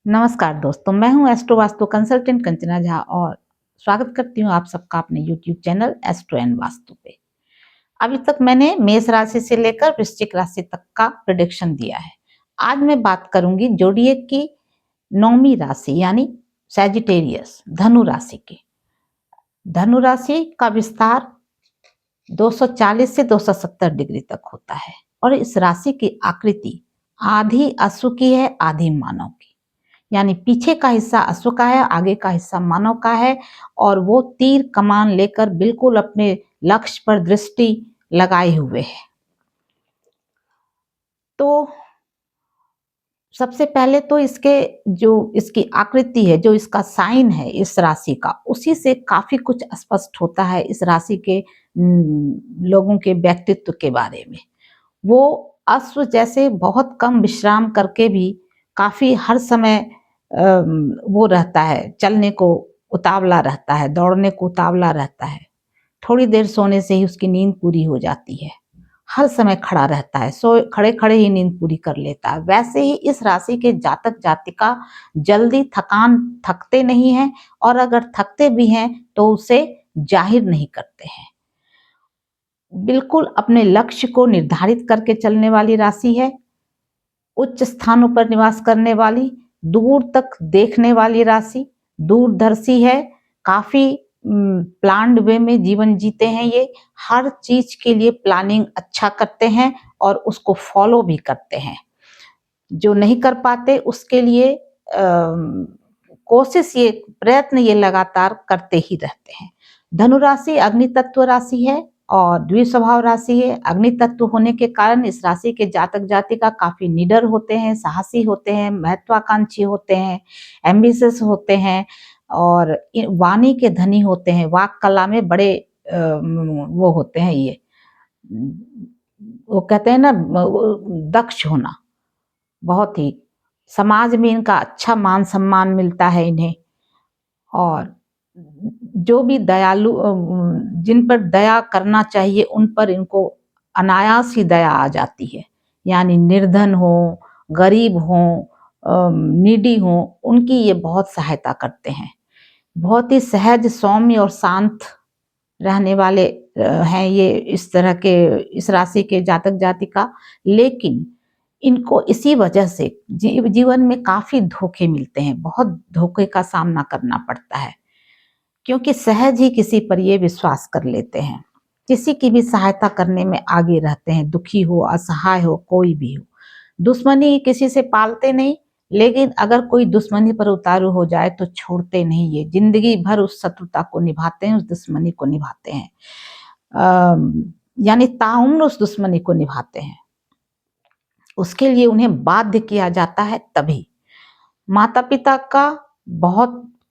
नमस्कार दोस्तों, मैं हूं एस्ट्रो वास्तु कंसल्टेंट कंचना झा और स्वागत करती हूं आप सबका अपने YouTube channel astro and vastu पे। अभी तक मैंने मेष राशि से लेकर वृश्चिक राशि तक का प्रेडिक्शन दिया है। आज मैं बात करूंगी जोडिएक की 9वीं राशि यानी सैजिटेरियस धनु राशि की। धनु राशि का विस्तार 240 से 270 डिग्री तक होता है और इस राशि की आकृति आधी अश्व की है, आधी मानव की। यानी पीछे का हिस्सा अश्व का है, आगे का हिस्सा मानव का है और वो तीर कमान लेकर बिल्कुल अपने लक्ष्य पर दृष्टि लगाए हुए है। तो सबसे पहले तो इसकी आकृति है, जो इसका साइन है इस राशि का, उसी से काफी कुछ स्पष्ट होता है इस राशि के लोगों के व्यक्तित्व के बारे में। वो अश्व जैसे बहुत कम विश्राम करके भी काफी हर समय वो रहता है, चलने को उतावला रहता है, दौड़ने को उतावला रहता है। थोड़ी देर सोने से ही उसकी नींद पूरी हो जाती है। हर समय खड़ा रहता है, खड़े खड़े ही नींद पूरी कर लेता है। वैसे ही इस राशि के जातक जातिका जल्दी थकते नहीं हैं और अगर थकते भी हैं तो उसे जाहिर नहीं करते हैं। बिल्कुल अपने लक्ष्य को निर्धारित करके चलने वाली राशि है। उच्च स्थानों पर निवास करने वाली, दूर तक देखने वाली राशि, दूरदर्शी है। काफी प्लान्ड वे में जीवन जीते हैं ये। हर चीज के लिए प्लानिंग अच्छा करते हैं और उसको फॉलो भी करते हैं। जो नहीं कर पाते उसके लिए प्रयत्न ये लगातार करते ही रहते हैं। धनु राशि अग्नि तत्व राशि है और द्विस्वभाव राशि है। अग्नि तत्व होने के कारण इस राशि के जातक जातिका काफी निडर होते हैं, साहसी होते हैं, महत्वाकांक्षी होते हैं, एम्बिशियस होते हैं और वाणी के धनी होते हैं। वाक कला में बड़े वो होते हैं ये, वो कहते हैं ना, दक्ष होना। बहुत ही समाज में इनका अच्छा मान सम्मान मिलता है इन्हें। और जो भी दयालु, जिन पर दया करना चाहिए उन पर इनको अनायास ही दया आ जाती है। यानी निर्धन हो, गरीब हो, नीडी हो, उनकी ये बहुत सहायता करते हैं। बहुत ही सहज, सौम्य और शांत रहने वाले हैं ये इस राशि के जातक जातिका। लेकिन इनको इसी वजह से जीवन में काफी धोखे मिलते हैं, बहुत धोखे का सामना करना पड़ता है, क्योंकि सहज ही किसी पर ये विश्वास कर लेते हैं। किसी की भी सहायता करने में आगे रहते हैं, दुखी हो, असहाय हो, कोई भी हो। दुश्मनी किसी से पालते नहीं, लेकिन अगर कोई दुश्मनी पर उतारू हो जाए तो छोड़ते नहीं। ये जिंदगी भर उस शत्रुता को निभाते हैं, उस दुश्मनी को निभाते हैं, यानी ताउम्र उस दुश्मनी को निभाते हैं। उसके लिए उन्हें बाध्य किया जाता है तभी। माता पिता का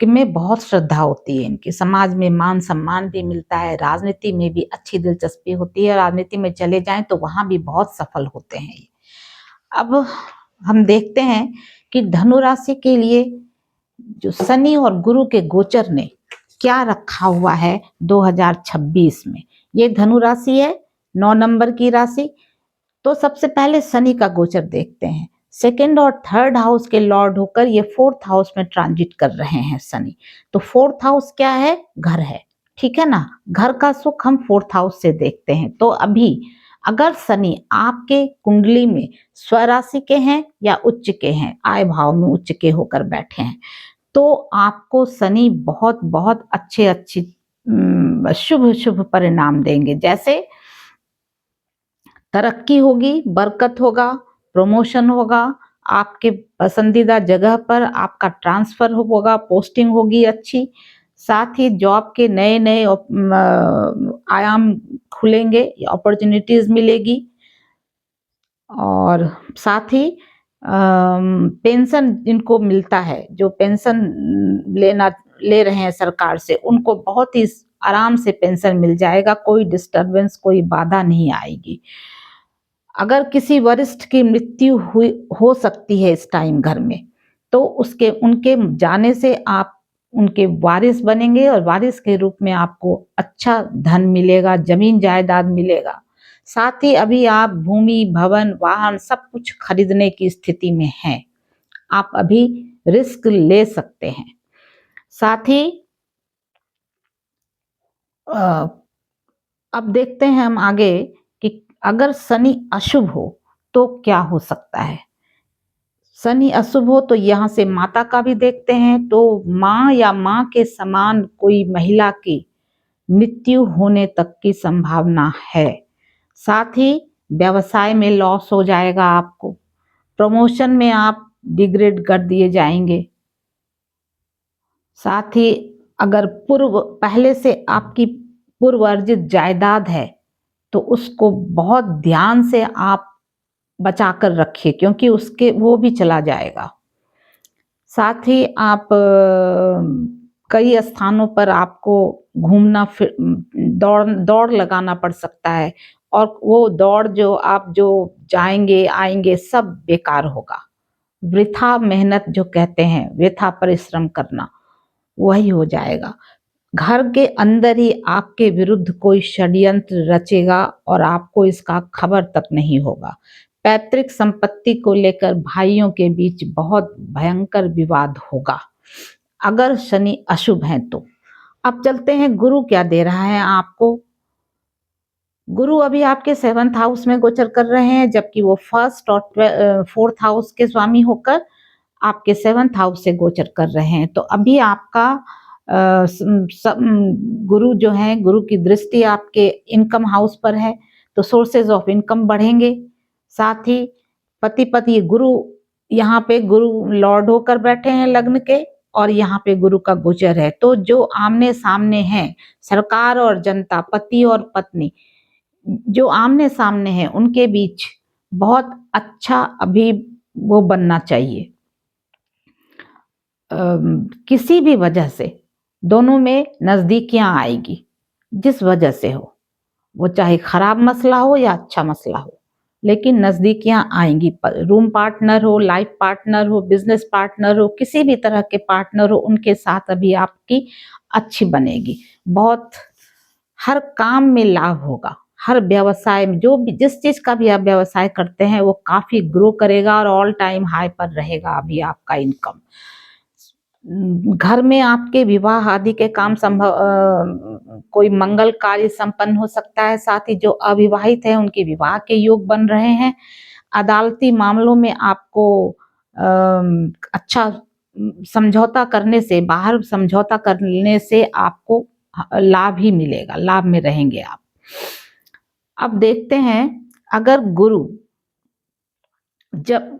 बहुत श्रद्धा होती है इनकी। समाज में मान सम्मान भी मिलता है, राजनीति में भी अच्छी दिलचस्पी होती है। राजनीति में चले जाएं तो वहां भी बहुत सफल होते हैं ये। अब हम देखते हैं कि धनु राशि के लिए जो शनि और गुरु के गोचर ने क्या रखा हुआ है 2026 में। ये धनु राशि है, 9 नंबर की राशि। तो सबसे पहले शनि का गोचर देखते हैं। सेकेंड और थर्ड हाउस के लॉर्ड होकर ये 4th हाउस में ट्रांजिट कर रहे हैं शनि। तो 4th हाउस क्या है? घर है, ठीक है ना। घर का सुख हम 4th हाउस से देखते हैं। तो अभी अगर शनि आपके कुंडली में स्वराशि के हैं या उच्च के हैं, आय भाव में उच्च के होकर बैठे हैं, तो आपको शनि बहुत बहुत अच्छे शुभ शुभ परिणाम देंगे। जैसे तरक्की होगी, बरकत होगा, प्रमोशन होगा, आपके पसंदीदा जगह पर आपका ट्रांसफर होगा, पोस्टिंग होगी अच्छी। साथ ही जॉब के नए नए आयाम खुलेंगे, अपॉर्चुनिटीज मिलेगी। और साथ ही पेंशन जिनको मिलता है, जो पेंशन ले रहे हैं सरकार से, उनको बहुत ही आराम से पेंशन मिल जाएगा। कोई डिस्टरबेंस, कोई बाधा नहीं आएगी। अगर किसी वरिष्ठ की मृत्यु हो सकती है इस टाइम घर में, तो उनके जाने से आप उनके वारिस बनेंगे और वारिस के रूप में आपको अच्छा धन मिलेगा, जमीन जायदाद मिलेगा। साथ ही अभी आप भूमि, भवन, वाहन सब कुछ खरीदने की स्थिति में हैं। आप अभी रिस्क ले सकते हैं। साथ ही अब देखते हैं हम आगे कि अगर शनि अशुभ हो तो क्या हो सकता है। शनि अशुभ हो तो यहाँ से माता का भी देखते हैं, तो माँ या माँ के समान कोई महिला की मृत्यु होने तक की संभावना है। साथ ही व्यवसाय में लॉस हो जाएगा आपको, प्रमोशन में आप डिग्रेड कर दिए जाएंगे। साथ ही अगर पहले से आपकी पूर्व अर्जित जायदाद है तो उसको बहुत ध्यान से आप बचा कर रखिए, क्योंकि उसके वो भी चला जाएगा। साथ ही आप कई स्थानों पर आपको घूमना फिर दौड़ दौड़ लगाना पड़ सकता है, और वो दौड़ जो जाएंगे आएंगे सब बेकार होगा। वृथा मेहनत जो कहते हैं, वृथा परिश्रम करना, वही हो जाएगा। घर के अंदर ही आपके विरुद्ध कोई षड्यंत्र रचेगा और आपको इसका खबर तक नहीं होगा। पैतृक संपत्ति को लेकर भाइयों के बीच बहुत भयंकर विवाद होगा अगर शनि अशुभ है तो। अब चलते हैं गुरु क्या दे रहा है आपको। गुरु अभी आपके 7th हाउस में गोचर कर रहे हैं, जबकि वो 1st और 4th हाउस के स्वामी होकर आपके 7th हाउस से गोचर कर रहे हैं। तो अभी आपका गुरु जो है, गुरु की दृष्टि आपके इनकम हाउस पर है, तो सोर्सेज ऑफ इनकम बढ़ेंगे। साथ ही पति पति गुरु, यहाँ पे गुरु लॉर्ड होकर बैठे हैं लग्न के, और यहाँ पे गुरु का गोचर है। तो जो आमने सामने हैं, सरकार और जनता, पति और पत्नी जो आमने सामने हैं, उनके बीच बहुत अच्छा अभी वो बनना चाहिए। किसी भी वजह से दोनों में नजदीकियां आएगी, जिस वजह से हो, वो चाहे खराब मसला हो या अच्छा मसला हो, लेकिन नजदीकियां आएंगी। रूम पार्टनर हो, लाइफ पार्टनर हो, बिजनेस पार्टनर हो, किसी भी तरह के पार्टनर हो, उनके साथ अभी आपकी अच्छी बनेगी। बहुत हर काम में लाभ होगा, हर व्यवसाय में, जो भी जिस चीज का भी आप व्यवसाय करते हैं वो काफी ग्रो करेगा और ऑल टाइम हाई पर रहेगा अभी आपका इनकम। घर में आपके विवाह आदि के काम संभव, कोई मंगल कार्य संपन्न हो सकता है। साथ ही जो अविवाहित है उनके विवाह के योग बन रहे हैं। अदालती मामलों में आपको अच्छा समझौता करने से, बाहर समझौता करने से आपको लाभ ही मिलेगा, लाभ में रहेंगे आप। अब देखते हैं, अगर गुरु जब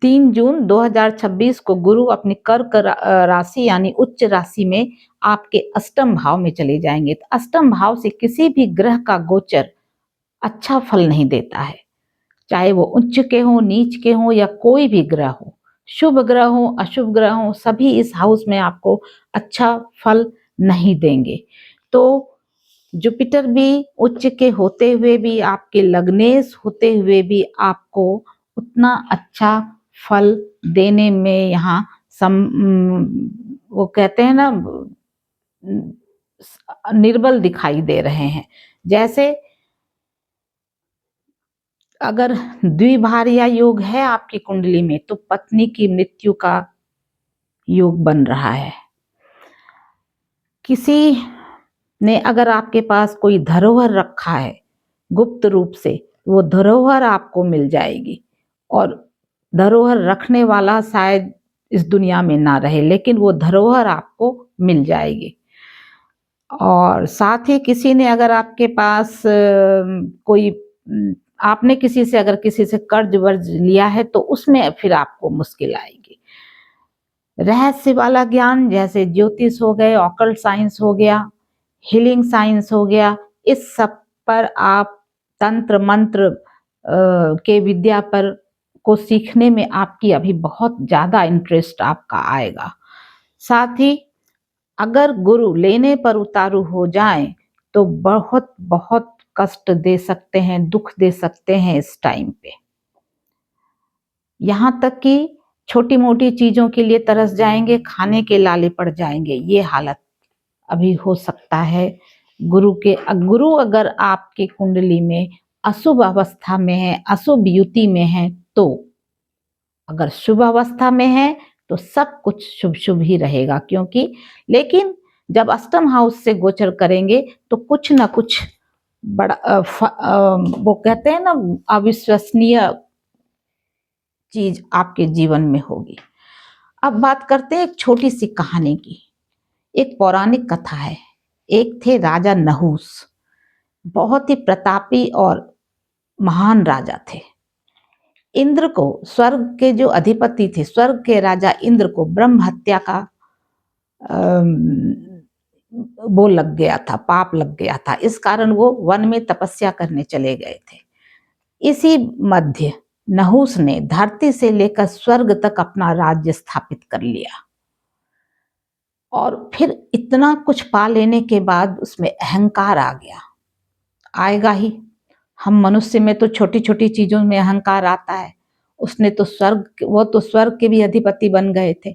3 जून 2026 को गुरु अपनी कर्क राशि यानी उच्च राशि में आपके अष्टम भाव में चले जाएंगे, तो अष्टम भाव से किसी भी ग्रह का गोचर अच्छा फल नहीं देता है, चाहे वो उच्च के हो, नीच के हो, या कोई भी ग्रह हो, शुभ ग्रह हो, अशुभ ग्रह हो, सभी इस हाउस में आपको अच्छा फल नहीं देंगे। तो जुपिटर भी उच्च के होते हुए भी, आपके लग्नेश होते हुए भी आपको उतना अच्छा फल देने में यहाँ वो कहते हैं ना, निर्बल दिखाई दे रहे हैं। जैसे अगर द्विभार्या योग है आपकी कुंडली में, तो पत्नी की मृत्यु का योग बन रहा है। किसी ने अगर आपके पास कोई धरोहर रखा है गुप्त रूप से, वो धरोहर आपको मिल जाएगी, और धरोहर रखने वाला शायद इस दुनिया में ना रहे, लेकिन वो धरोहर आपको मिल जाएगी। और साथ ही किसी ने अगर आपके पास कोई, आपने किसी से अगर किसी से कर्ज वर्ज लिया है, तो उसमें फिर आपको मुश्किल आएगी। रहस्य वाला ज्ञान जैसे ज्योतिष हो गए, ऑकल्ट साइंस हो गया, हीलिंग साइंस हो गया, इस सब पर आप तंत्र मंत्र के विद्या पर को सीखने में आपकी अभी बहुत ज्यादा इंटरेस्ट आपका आएगा। साथ ही अगर गुरु लेने पर उतारू हो जाए तो बहुत बहुत कष्ट दे सकते हैं, दुख दे सकते हैं इस टाइम पे। यहाँ तक कि छोटी मोटी चीजों के लिए तरस जाएंगे, खाने के लाले पड़ जाएंगे, ये हालत अभी हो सकता है। गुरु अगर आपके कुंडली में अशुभ अवस्था में है, अशुभ युति में है, तो अगर शुभ अवस्था में है तो सब कुछ शुभ शुभ ही रहेगा, क्योंकि लेकिन जब अष्टम हाउस से गोचर करेंगे तो कुछ ना कुछ बड़ा वो कहते हैं ना, अविश्वसनीय चीज आपके जीवन में होगी। अब बात करते हैं एक छोटी सी कहानी की। एक पौराणिक कथा है। एक थे राजा नहुस, बहुत ही प्रतापी और महान राजा थे। इंद्र को, स्वर्ग के जो अधिपति थे, स्वर्ग के राजा इंद्र को ब्रह्म हत्या का वो लग गया था, पाप लग गया था। इस कारण वो वन में तपस्या करने चले गए थे। इसी मध्य नहुस ने धरती से लेकर स्वर्ग तक अपना राज्य स्थापित कर लिया। और फिर इतना कुछ पा लेने के बाद उसमें अहंकार आ गया। आएगा ही, हम मनुष्य में तो छोटी छोटी चीजों में अहंकार आता है। उसने तो वो तो स्वर्ग के भी अधिपति बन गए थे।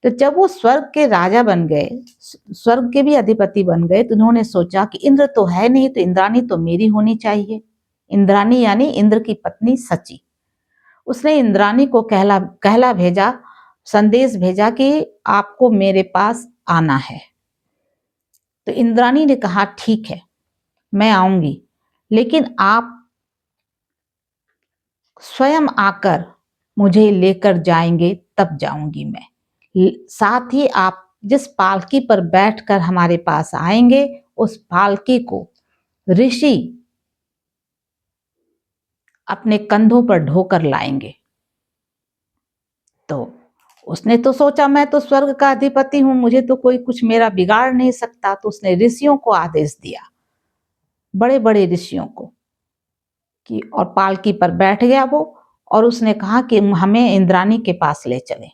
तो जब वो स्वर्ग के राजा बन गए, स्वर्ग के भी अधिपति बन गए, तो उन्होंने सोचा कि इंद्र तो है नहीं, तो इंद्राणी तो मेरी होनी चाहिए। इंद्राणी यानी इंद्र की पत्नी सची। उसने इंद्राणी को कहला भेजा, संदेश भेजा कि आपको मेरे पास आना है। तो इंद्राणी ने कहा ठीक है, मैं आऊंगी, लेकिन आप स्वयं आकर मुझे लेकर जाएंगे तब जाऊंगी मैं। साथ ही आप जिस पालकी पर बैठकर हमारे पास आएंगे, उस पालकी को ऋषि अपने कंधों पर ढोकर लाएंगे। तो उसने तो सोचा मैं तो स्वर्ग का अधिपति हूं, मुझे तो कोई कुछ मेरा बिगाड़ नहीं सकता। तो उसने ऋषियों को आदेश दिया, बड़े बड़े ऋषियों को, कि और पालकी पर बैठ गया वो, और उसने कहा कि हमें इंद्राणी के पास ले चले।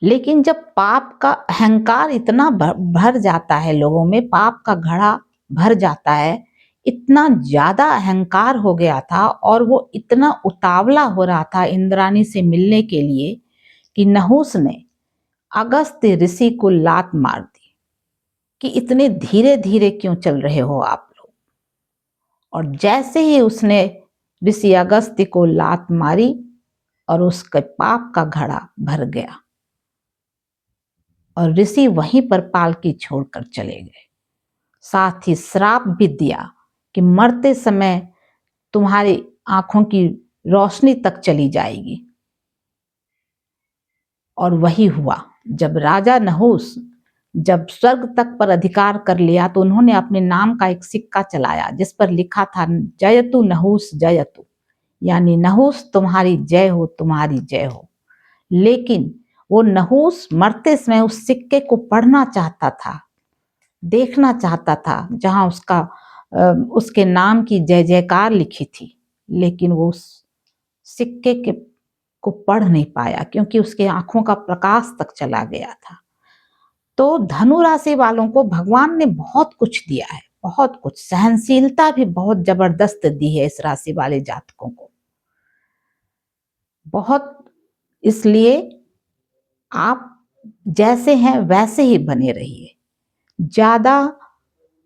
लेकिन जब पाप का अहंकार इतना भर जाता है, लोगों में पाप का घड़ा भर जाता है, इतना ज्यादा अहंकार हो गया था और वो इतना उतावला हो रहा था इंद्राणी से मिलने के लिए, कि नहुस ने अगस्त्य ऋषि को लात मार दी कि इतने धीरे धीरे क्यों चल रहे हो आप लोग। और जैसे ही उसने ऋषि अगस्त्य को लात मारी और उसके पाप का घड़ा भर गया, और ऋषि वहीं पर पालकी छोड़कर चले गए। साथ ही श्राप भी दिया कि मरते समय तुम्हारी आंखों की रोशनी तक चली जाएगी। और वही हुआ। जब राजा नहुस जब स्वर्ग तक पर अधिकार कर लिया, तो उन्होंने अपने नाम का एक सिक्का चलाया जिस पर लिखा था जयतु नहुस जयतु, यानी नहुस तुम्हारी जय हो, तुम्हारी जय हो। लेकिन वो नहुस मरते समय उस सिक्के को पढ़ना चाहता था, देखना चाहता था, जहां उसके नाम की जय जयकार लिखी थी, लेकिन वो उस सिक्के को पढ़ नहीं पाया, क्योंकि उसके आंखों का प्रकाश तक चला गया था। तो धनु राशि वालों को भगवान ने बहुत कुछ दिया है, बहुत कुछ, सहनशीलता भी बहुत जबरदस्त दी है इस राशि वाले जातकों को, बहुत। इसलिए आप जैसे हैं वैसे ही बने रहिए। ज्यादा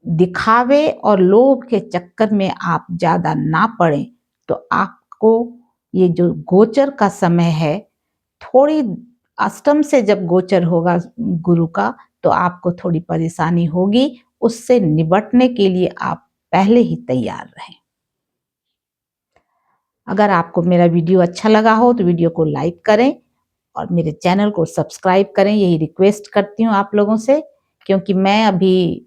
दिखावे और लोभ के चक्कर में आप ज्यादा ना पड़े, तो आपको ये जो गोचर का समय है, थोड़ी अष्टम से जब गोचर होगा गुरु का, तो आपको थोड़ी परेशानी होगी। उससे निपटने के लिए आप पहले ही तैयार रहें। अगर आपको मेरा वीडियो अच्छा लगा हो तो वीडियो को लाइक करें और मेरे चैनल को सब्सक्राइब करें, यही रिक्वेस्ट करती हूँ आप लोगों से, क्योंकि मैं अभी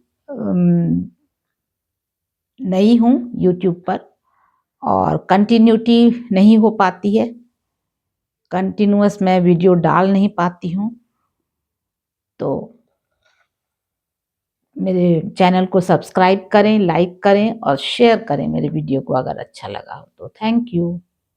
नई हूँ यूट्यूब पर और कंटिन्यूटी नहीं हो पाती है, कंटिन्यूअस मैं वीडियो डाल नहीं पाती हूँ। तो मेरे चैनल को सब्सक्राइब करें, लाइक करें और शेयर करें मेरे वीडियो को, अगर अच्छा लगा हो तो। Thank you.